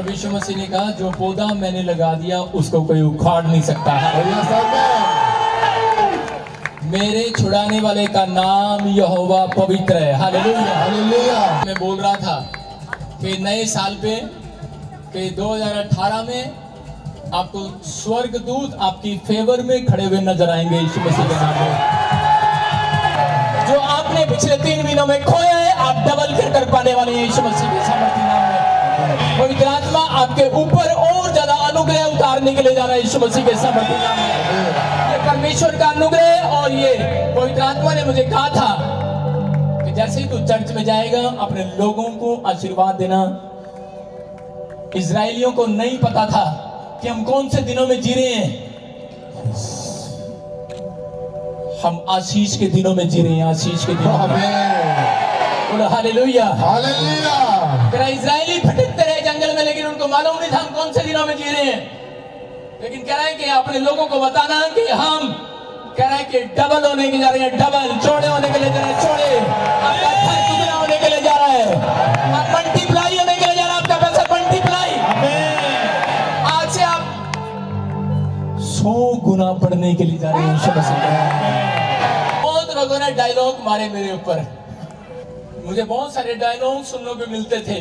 प्रभु यीशु मसीह ने कहा जो पौधा मैंने लगा दिया उसको कोई उखाड़ नहीं सकता है। मेरे छुड़ाने वाले का नाम यहोवा पवित्र है। Hallelujah hallelujah. मैं बोल रहा था कि नए साल पे कि 2018 में आपको स्वर्गदूत आपकी फेवर में खड़े हुए नजर आएंगे यीशु मसीह के नाम में। जो आपने पिछले 3 महीनों में खोया है आप डबल कर पाने वाले हैं यीशु मसीह के सामर्थ्य नाम में। पवित्र आत्मा आपके ऊपर और ज्यादा अनुग्रह उतारने के लिए जा रहा है यीशु मसीह के सामर्थ्य नाम में। ये परमेश्वर का अनुग्रह। और ये पवित्र आत्मा ने मुझे कहा था कि जैसे ही तू चर्च में जाएगा अपने लोगों को आशीर्वाद देना। इजराइलियों को नहीं पता था कि हम कौन से दिनों में जी रहे हैं। हम आशीष के दिनों में जी रहे हैं, आशीष के दिनों में। Hallelujah hallelujah. तेरा इजराइली भटकते रहे जंगल में लेकिन उनको मालूम नहीं था हम कौन से दिनों में जी रहे हैं। लेकिन कह रहे हैं कि अपने लोगों को बताना कि हम कह रहे हैं कि डबल होने के जा रहे हैं, डबल चौड़े होने के लिए जा रहे हैं, चौड़े आपका घर दुगना होने के लिए जा रहा है, आप मल्टीप्लाई होने के लिए जा रहा है, आपका पैसा मल्टीप्लाई। आज से आप 100 गुना बढ़ने के लिए जा रहे हैं। बहुत लोगों ने डायलॉग मारे मेरे ऊपर। मुझे बहुत सारे डायलॉग सुनने को मिलते थे।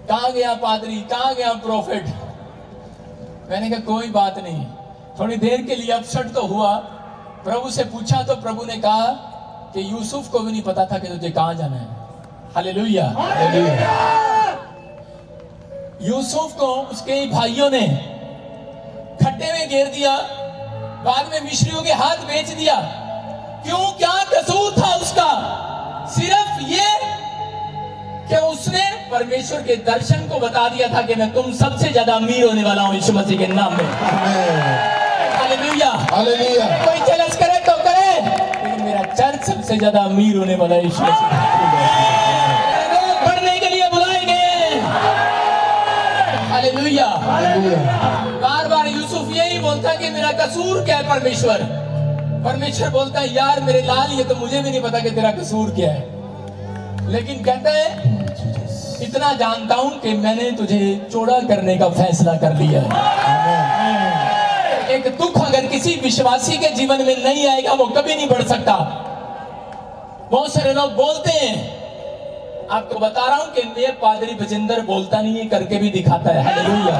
कहाँ गया पादरी, कहाँ गया प्रोफेट। मैंने कहा कोई बात नहीं, थोड़ी देर के लिए अपसेट तो हुआ। प्रभु से पूछा तो प्रभु ने कहा कि यूसुफ को भी नहीं पता था कि तुझे कहाँ जाना है। Hallelujah hallelujah. यूसुफ को उसके भाइयों ने खड्डे में घेर दिया, बाद में मिस्रियों के हाथ बेच दिया। क्यों, क्या कसूर था उसका? सिर्फ ये कि उसने परमेश्वर के दर्शन को बता दिया था कि मैं तुम सबसे ज्यादा अमीर होने वाला हूं यीशु मसीह के नाम में। Hallelujah hallelujah. कोई चैलेंज करे तो करे, लेकिन मेरा चर्च सबसे ज्यादा अमीर होने वाला है यीशु मसीह। बढ़ने के लिए बुलाए गए। Hallelujah hallelujah. बार बार यूसुफ यही बोलता है कि मेरा कसूर क्या है परमेश्वर। परमेश्वर बोलता है यार मेरे लाल ये तो मुझे भी नहीं पता कि तेरा कसूर क्या है, लेकिन कहता है इतना जानता हूं कि मैंने तुझे चौड़ा करने का फैसला कर लिया है। एक दुख अगर किसी विश्वासी के जीवन में नहीं आएगा वो कभी नहीं बढ़ सकता। बहुत सारे लोग बोलते हैं, आपको बता रहा हूं कि मेरे पादरी बजिंदर बोलता नहीं है, करके भी दिखाता है। हालेलुया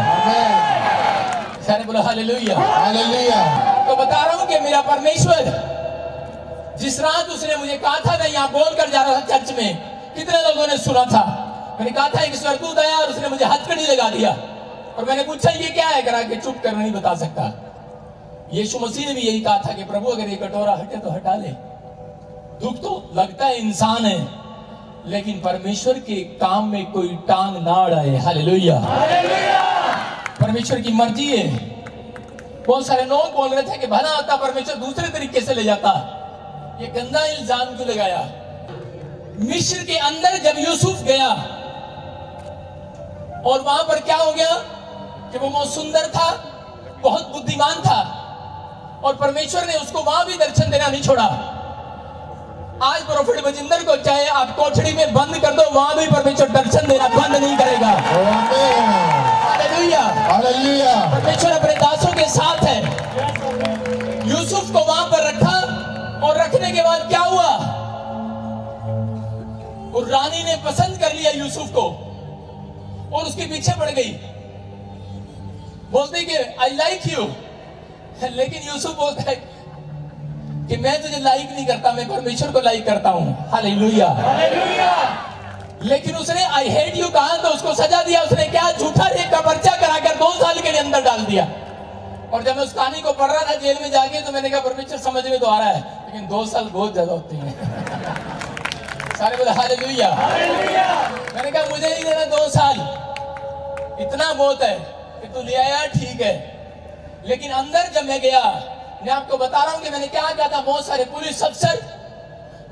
सारे बोलो हालेलुया हालेलुया। तो बता रहा हूं कि मेरा परमेश्वर जिस रात उसने मुझे कहा था मैं यहाँ बोल कर जा रहा था चर्च में, कितने लोगों ने सुना था। मैंने कहा था एक स्वर्गदूत आया और उसने मुझे हथकड़ी लगा दिया और मैंने पूछा ये क्या है, करा के चुप कर नहीं बता सकता। यीशु मसीह ने भी यही कहा था कि प्रभु अगर ये कटोरा हटे तो हटा ले। दुख तो लगता है इंसान है, लेकिन परमेश्वर के काम में कोई टांग ना अड़ाए। हालेलुया परमेश्वर की मर्जी है। बहुत सारे लोग बोल रहे थे कि भला होता परमेश्वर दूसरे तरीके से ले जाता। ये गंदा इल्जाम क्यों लगाया? मिस्र के अंदर जब यूसुफ गया और वहां पर क्या हो गया कि वो बहुत सुंदर था, बहुत बुद्धिमान था और परमेश्वर ने उसको वहां भी दर्शन देना नहीं छोड़ा। आज प्रोफेट बजिंदर को चाहे आप कोठड़ी में बंद कर दो, वहां भी परमेश्वर दर्शन देना बंद नहीं करेगा। Hallelujah hallelujah. परमेश्वर अपने दासों के साथ है। यूसुफ को वहां पर रखा और रखने के बाद क्या हुआ, और रानी ने पसंद कर लिया यूसुफ को और उसके पीछे पड़ गई। बोलते कि आई लाइक यू, लेकिन यूसुफ बोलता है कि मैं तुझे लाइक नहीं करता, मैं परमेश्वर को लाइक करता हूं। Hallelujah hallelujah. लेकिन उसने आई हेट यू कहा तो उसको सजा दिया। उसने क्या, झूठा रेप का पर्चा कराकर 2 साल के लिए अंदर डाल दिया। और जब मैं उस कहानी को पढ़ रहा था जेल में जाके तो मैंने कहा परमेश्वर समझ में तो आ रहा है, लेकिन 2 साल बहुत ज्यादा होते हैं। सारे बोले हालेलुया हालेलुया। मैंने कहा मुझे नहीं देना 2 साल, इतना बहुत है कि तू ले आया ठीक है। लेकिन अंदर जब मैं गया, मैं आपको बता रहा हूं कि मैंने क्या कहा था। बहुत सारे पुलिस अफसर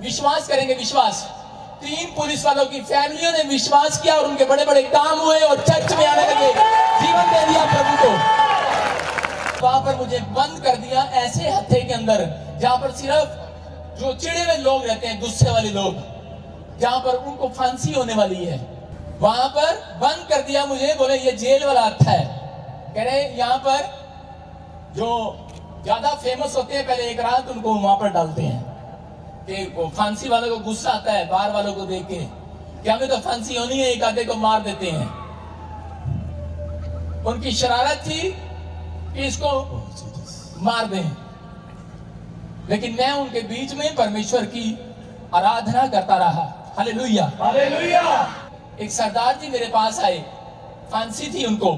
विश्वास करेंगे, विश्वास 3 पुलिस वालों की फैमिलियों ने विश्वास किया और उनके बड़े बड़े काम हुए और चर्च में आने लगे, जीवन दे दिया प्रभु को। वहां पर मुझे बंद कर दिया ऐसे हत्थे के अंदर जहां पर सिर्फ जो चिड़े हुए लोग रहते हैं, गुस्से वाले लोग, जहां पर उनको फांसी होने वाली है। वहां पर बंद कर दिया मुझे, बोले ये जेल वाला अर्थ है। कह रहे यहाँ पर जो ज्यादा फेमस होते हैं पहले एक रात उनको वहां पर डालते हैं कि फांसी वालों को गुस्सा आता है बाहर वालों को देख के कि हमें तो फांसी होनी है, एक आधे को मार देते हैं। उनकी शरारत थी कि इसको मार दें, लेकिन मैं उनके बीच में परमेश्वर की आराधना करता रहा। Hallelujah hallelujah. एक सरदार जी मेरे पास आए, फांसी थी उनको,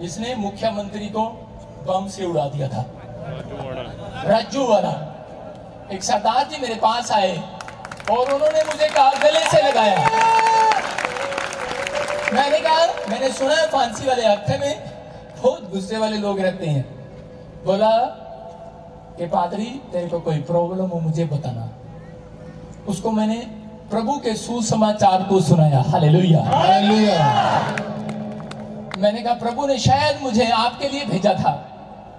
जिसने मुख्यमंत्री को बम से उड़ा दिया था, रज्जू वाला। एक सरदार जी मेरे पास आए और उन्होंने मुझे कहा, गले से लगाया। मैंने कहा, मैंने सुना है फांसी वाले हफ्ते में बहुत गुस्से वाले लोग रहते हैं। बोला कि पादरी तेरे को कोई प्रॉब्लम हो मुझे बताना। उसको मैंने प्रभु के सुसमाचार को सुनाया। Hallelujah hallelujah. मैंने कहा प्रभु ने शायद मुझे आपके लिए भेजा था।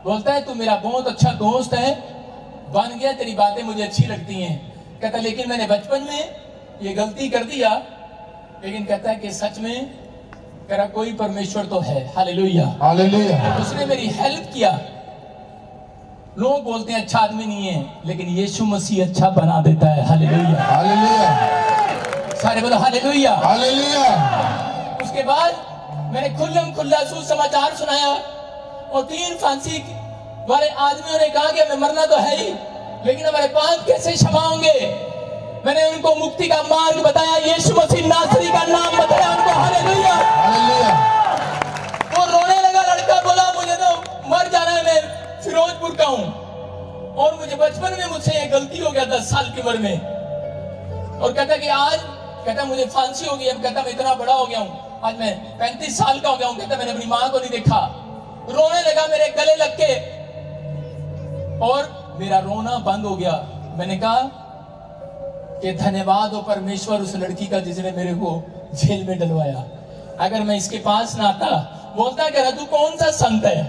बोलता है तू मेरा बहुत अच्छा दोस्त है, बन गया, तेरी बातें मुझे अच्छी लगती हैं। कहता लेकिन मैंने बचपन में ये गलती कर दिया, लेकिन कहता है कि सच में तेरा कोई परमेश्वर तो है। Hallelujah hallelujah. उसने मेरी हेल्प किया। लोग बोलते हैं अच्छा आदमी नहीं है, लेकिन यीशु मसीह अच्छा बना देता है। Hallelujah hallelujah. सारे बोलो हालेलुया हालेलुया। उसके बाद मैंने खुल्लम खुल्ला सुसमाचार सुनाया और 3 फांसी वाले आदमियों ने कहा कि हमें मरना तो है ही, लेकिन हमारे पाप कैसे क्षमा होंगे। मैंने उनको मुक्ति का मार्ग बताया, यीशु मसीह नासरी का नाम बताया उनको। Hallelujah hallelujah. वो रोने लगा, लड़का बोला मुझे तो मर जाना है, मैं फिरोजपुर का हूं और मुझे बचपन में मुझसे ये गलती हो गया 10 साल की उम्र में। और कहता कि आज, कहता मुझे फांसी हो गई। अब कहता मैं इतना बड़ा हो गया हूं, आज मैं 35 साल का हो गया हूं। कहता मैंने अपनी मां को नहीं देखा। रोने लगा मेरे गले लग के और मेरा रोना बंद हो गया। मैंने कहा कि धन्यवाद हो परमेश्वर उस लड़की का जिसने मेरे को जेल में डलवाया। अगर मैं इसके पास ना आता। बोलता है तू कौन सा संत है।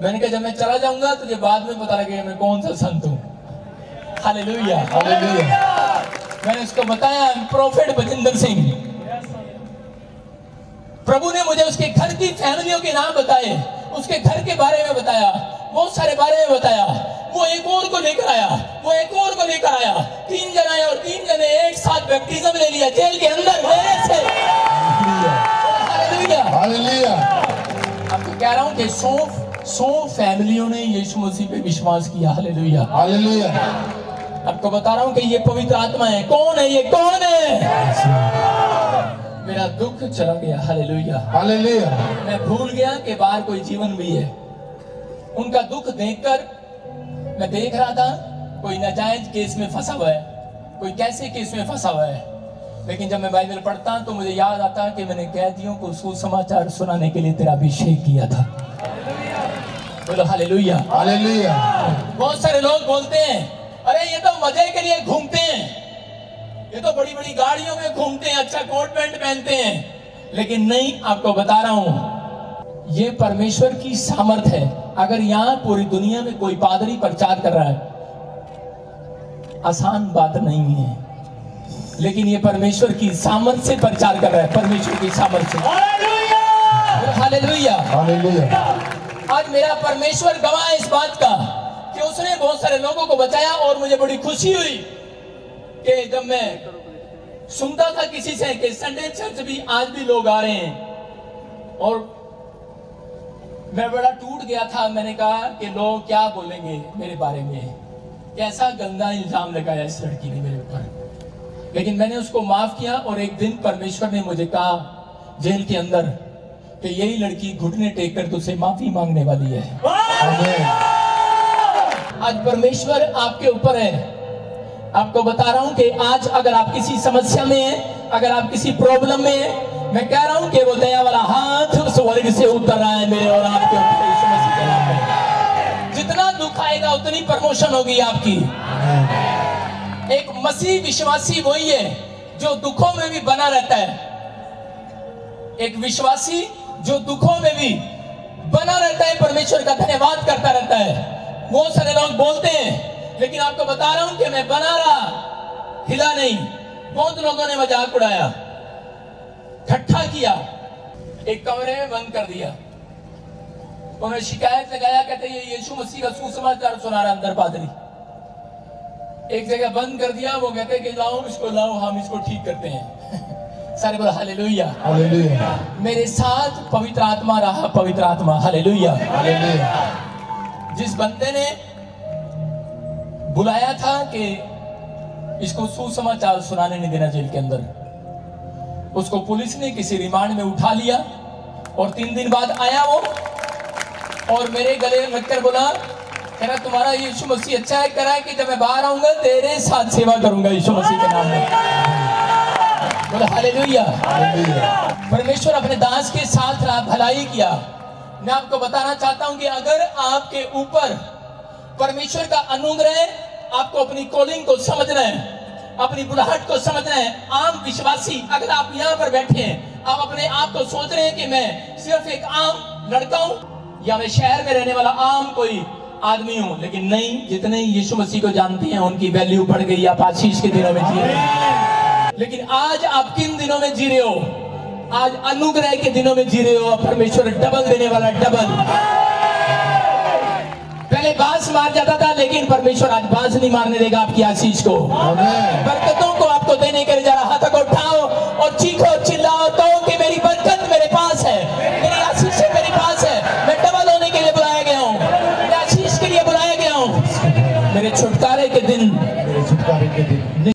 मैंने कहा जब मैं चला जाऊंगा तुझे बाद में पता लगेगा मैं कौन सा संत हूं। Hallelujah hallelujah. मैंने उसको बताया प्रोफेट बजिंदर सिंह। प्रभु ने मुझे उसके घर की फैमिलियों के नाम बताए, उसके घर के बारे में बताया, बहुत सारे बारे में बताया। वो एक और को लेकर आया, वो एक और को लेकर आया। 3 जन आए और 3 जने एक साथ बैप्टिज्म ले लिया जेल के अंदर मेरे से। Hallelujah hallelujah. आपको कह रहा हूं कि 100 फैमिलियों ने यीशु मसीह पे विश्वास किया। Hallelujah hallelujah. आपको बता रहा हूं कि ये पवित्र आत्मा है। कौन है ये, कौन है? मेरा दुख चला गया। Hallelujah hallelujah. मैं भूल गया कि बाहर कोई जीवन भी है। उनका दुख देखकर मैं देख रहा था कोई नाजायज केस में फंसा हुआ है, कोई कैसे केस में फंसा हुआ है। लेकिन जब मैं बाइबल पढ़ता तो मुझे याद आता कि मैंने कैदियों को सुसमाचार सुनाने के लिए तेरा अभिषेक किया था। बोलो हालेलुया हालेलुया। बहुत सारे लोग बोलते हैं अरे ये तो मजे के लिए घूमते हैं, ये तो बड़ी बड़ी गाड़ियों में घूमते हैं, अच्छा कोट पैंट पहनते हैं। लेकिन नहीं, आपको बता रहा हूं ये परमेश्वर की सामर्थ है। अगर यहां पूरी दुनिया में कोई पादरी प्रचार कर रहा है, आसान बात नहीं है, लेकिन ये परमेश्वर की सामर्थ से प्रचार कर रहा है। परमेश्वर की सामर्थ से। Hallelujah hallelujah. आज मेरा परमेश्वर गवाह है इस बात का कि उसने बहुत सारे लोगों को बचाया। और मुझे बड़ी खुशी हुई कि जब मैं सुनता था किसी से कि संडे चर्च भी आज भी लोग आ रहे हैं, और मैं बड़ा टूट गया था। मैंने कहा कि लोग क्या बोलेंगे मेरे बारे में, कैसा गंदा इल्जाम लगाया इस लड़की ने मेरे ऊपर। लेकिन मैंने उसको माफ किया। और एक दिन परमेश्वर ने मुझे कहा जेल के अंदर कि यही लड़की घुटने टेक कर तुझसे माफी मांगने वाली है। आज परमेश्वर आपके ऊपर है। आपको बता रहा हूं कि आज अगर आप किसी समस्या में हैं, अगर आप किसी प्रॉब्लम में हैं, मैं कह रहा हूं कि वो दया वाला हाथ स्वर्ग से उतर रहा है मेरे और आपके ऊपर यीशु मसीह के नाम में। जितना दुख आएगा उतनी प्रमोशन होगी आपकी। एक मसीह विश्वासी वही है जो दुखों में भी बना रहता है। एक विश्वासी जो दुखों में भी बना रहता है, परमेश्वर का धन्यवाद करता रहता है। बहुत सारे लोग बोलते हैं, लेकिन आपको बता रहा हूं कि मैं बना रहा, हिला नहीं। बहुत लोगों ने मजाक उड़ाया, इकट्ठा किया, एक कमरे में बंद कर दिया। उन्हें शिकायत लगाया, कहते ये यीशु मसीह का सुसमाचार सुना रहा अंदर पादरी। एक जगह बंद कर दिया, वो कहते कि लाओ इसको, लाओ हम इसको ठीक करते हैं। सारे बोला हालेलुया, हालेलुया। मेरे साथ पवित्र आत्मा रहा, पवित्र आत्मा, हालेलुया, हालेलुया। जिस बंदे ने बुलाया था कि इसको सुसमाचार सुनाने नहीं देना जेल के अंदर, उसको पुलिस ने किसी रिमांड में उठा लिया और 3 दिन बाद आया वो और मेरे गले में लगकर बोला, कह रहा तुम्हारा यीशु मसीह अच्छा है, करा है कि जब मैं बाहर आऊंगा तेरे साथ सेवा करूंगा यीशु मसीह के नाम में। बोला हालेलुया। परमेश्वर अपने दास के साथ भलाई किया। मैं आपको बताना चाहता हूं कि अगर आपके ऊपर परमेश्वर का अनुग्रह, आपको अपनी कॉलिंग को समझना है, अपनी बुलाहट को समझना है। आम विश्वासी, अगर आप यहाँ पर बैठे हैं, आप अपने आप को सोच रहे हैं कि मैं सिर्फ एक आम लड़का हूं या मैं शहर में रहने वाला आम कोई आदमी हूं, लेकिन नहीं, जितने यीशु मसीह को जानते हैं उनकी वैल्यू बढ़ गई। आप आशीष के दिनों में जी रहे हैं, लेकिन आज आप किन दिनों में जी रहे हो? आज अनुग्रह के दिनों में जी रहे हो। परमेश्वर डबल देने वाला, डबल। पहले बांस मार जाता था, लेकिन परमेश्वर आज बांस नहीं मारने देगा आपकी आशीष को, बरकतों को आपको देने के लिए